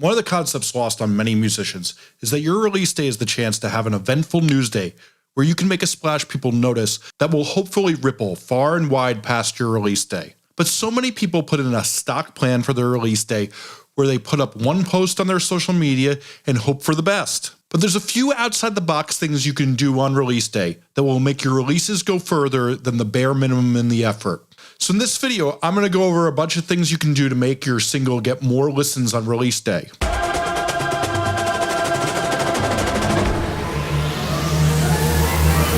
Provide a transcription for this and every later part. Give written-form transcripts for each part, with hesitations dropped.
One of the concepts lost on many musicians is that your release day is the chance to have an eventful news day where you can make a splash people notice that will hopefully ripple far and wide past your release day. But so many people put in a stock plan for their release day where they put up one post on their social media and hope for the best. But there's a few outside the box things you can do on release day that will make your releases go further than the bare minimum in the effort. So in this video, I'm going to go over a bunch of things you can do to make your single get more listens on release day.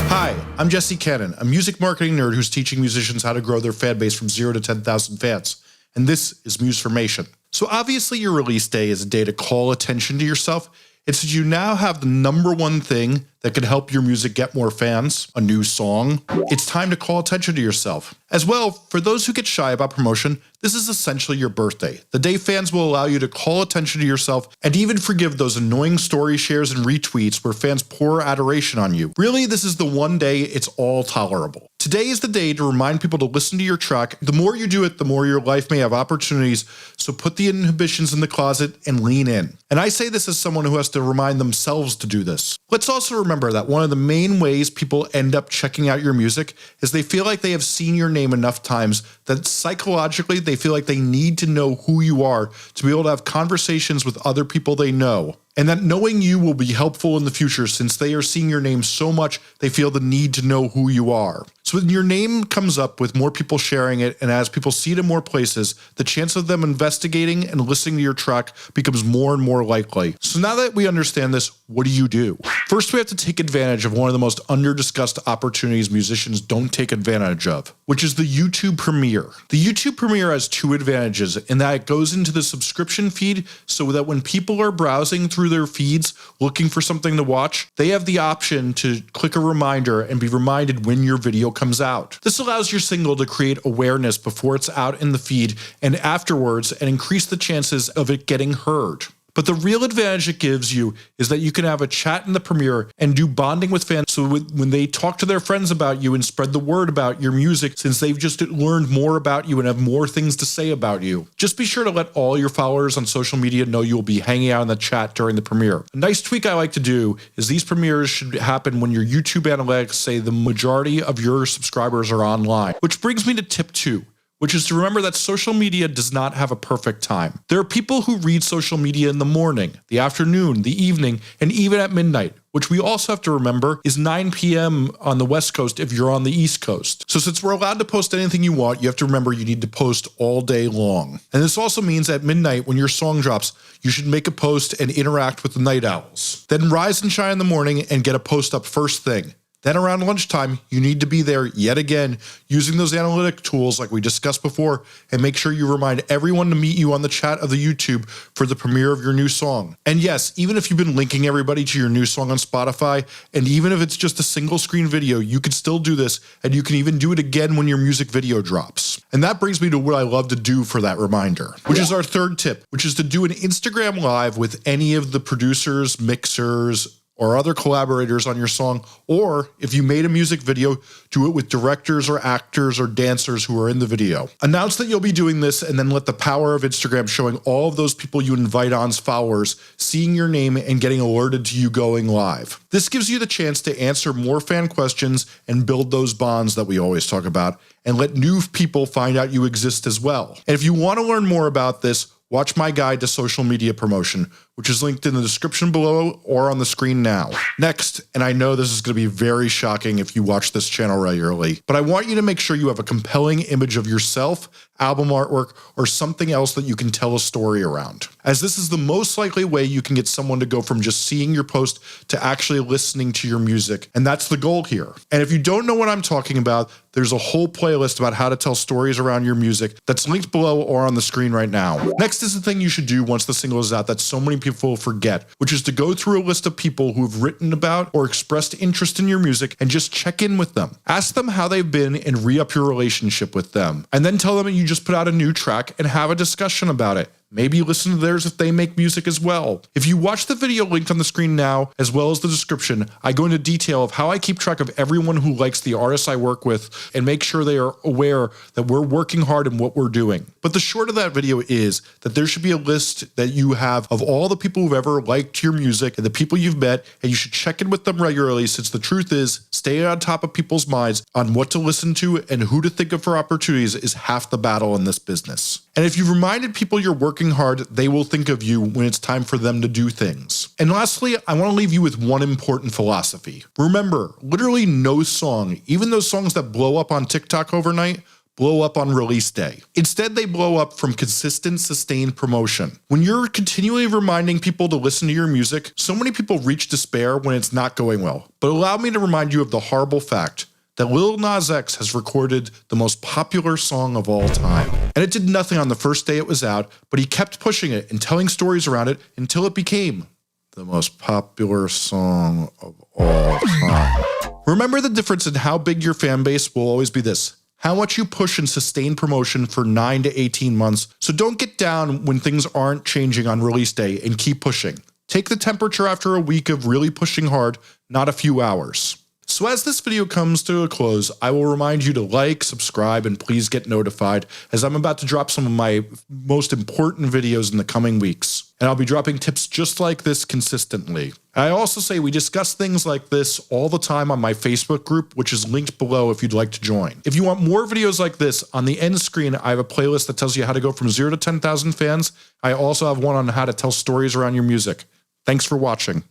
Hi, I'm Jesse Cannon, a music marketing nerd who's teaching musicians how to grow their fan base from 0 to 10,000 fans. And this is Musformation. So obviously your release day is a day to call attention to yourself. It's that you now have the #1 thing that could help your music get more fans, a new song. It's time to call attention to yourself. As well, for those who get shy about promotion, this is essentially your birthday, the day fans will allow you to call attention to yourself and even forgive those annoying story shares and retweets where fans pour adoration on you. Really, this is the one day it's all tolerable. Today is the day to remind people to listen to your track. The more you do it, the more your life may have opportunities, so put the inhibitions in the closet and lean in. And I say this as someone who has to remind themselves to do this. Let's also remember that one of the main ways people end up checking out your music is they feel like they have seen your name enough times that psychologically they feel like they need to know who you are to be able to have conversations with other people they know. And that knowing you will be helpful in the future since they are seeing your name so much they feel the need to know who you are. So when your name comes up with more people sharing it and as people see it in more places, the chance of them investigating and listening to your track becomes more and more likely. So now that we understand this, what do you do? First, we have to take advantage of one of the most under-discussed opportunities musicians don't take advantage of, which is the YouTube Premiere. The YouTube Premiere has two advantages in that it goes into the subscription feed so that when people are browsing through their feeds looking for something to watch, they have the option to click a reminder and be reminded when your video comes out. This allows your single to create awareness before it's out in the feed and afterwards and increase the chances of it getting heard. But the real advantage it gives you is that you can have a chat in the premiere and do bonding with fans so when they talk to their friends about you and spread the word about your music since they've just learned more about you and have more things to say about you. Just be sure to let all your followers on social media know you'll be hanging out in the chat during the premiere. A nice tweak I like to do is these premieres should happen when your YouTube analytics say the majority of your subscribers are online. Which brings me to tip 2. Which is to remember that social media does not have a perfect time. There are people who read social media in the morning, the afternoon, the evening, and even at midnight, which we also have to remember is 9 p.m. on the West Coast if you're on the East Coast. So since we're allowed to post anything you want, you have to remember you need to post all day long. And this also means at midnight when your song drops, you should make a post and interact with the night owls. Then rise and shine in the morning and get a post up first thing. Then around lunchtime, you need to be there yet again using those analytic tools like we discussed before and make sure you remind everyone to meet you on the chat of the YouTube for the premiere of your new song. And yes, even if you've been linking everybody to your new song on Spotify, and even if it's just a single screen video, you can still do this and you can even do it again when your music video drops. And that brings me to what I love to do for that reminder, which is our third tip, which is to do an Instagram live with any of the producers, mixers, or other collaborators on your song, or if you made a music video, do it with directors or actors or dancers who are in the video. Announce that you'll be doing this and then let the power of Instagram showing all of those people you invite on's followers seeing your name and getting alerted to you going live. This gives you the chance to answer more fan questions and build those bonds that we always talk about and let new people find out you exist as well. And if you want to learn more about this, watch my guide to social media promotion, which is linked in the description below or on the screen now. Next, and I know this is going to be very shocking if you watch this channel regularly, but I want you to make sure you have a compelling image of yourself, album artwork, or something else that you can tell a story around, as this is the most likely way you can get someone to go from just seeing your post to actually listening to your music, and that's the goal here. And if you don't know what I'm talking about, there's a whole playlist about how to tell stories around your music that's linked below or on the screen right now. Next is the thing you should do once the single is out that so many people forget, which is to go through a list of people who have written about or expressed interest in your music and just check in with them. Ask them how they've been and re-up your relationship with them. And then tell them you just put out a new track and have a discussion about it. maybe listen to theirs if they make music as well. If you watch the video linked on the screen now, as well as the description, I go into detail of how I keep track of everyone who likes the artists I work with and make sure they are aware that we're working hard in what we're doing. But the short of that video is that there should be a list that you have of all the people who've ever liked your music and the people you've met, and you should check in with them regularly, since the truth is, staying on top of people's minds on what to listen to and who to think of for opportunities is half the battle in this business. And if you've reminded people you're working hard, they will think of you when it's time for them to do things. And lastly, I want to leave you with one important philosophy. Remember, literally no song, even those songs that blow up on TikTok overnight, blow up on release day. Instead, they blow up from consistent, sustained promotion. When you're continually reminding people to listen to your music, so many people reach despair when it's not going well. But allow me to remind you of the horrible fact that Lil Nas X has recorded the most popular song of all time. And it did nothing on the first day it was out, but he kept pushing it and telling stories around it until it became the most popular song of all time. Remember, the difference in how big your fan base will always be this: how much you push and sustain promotion for 9 to 18 months. So don't get down when things aren't changing on release day, and keep pushing. Take the temperature after a week of really pushing hard, not a few hours. So as this video comes to a close, I will remind you to like, subscribe, and please get notified, as I'm about to drop some of my most important videos in the coming weeks. And I'll be dropping tips just like this consistently. I also say we discuss things like this all the time on my Facebook group, which is linked below if you'd like to join. If you want more videos like this, on the end screen, I have a playlist that tells you how to go from 0 to 10,000 fans. I also have one on how to tell stories around your music. Thanks for watching.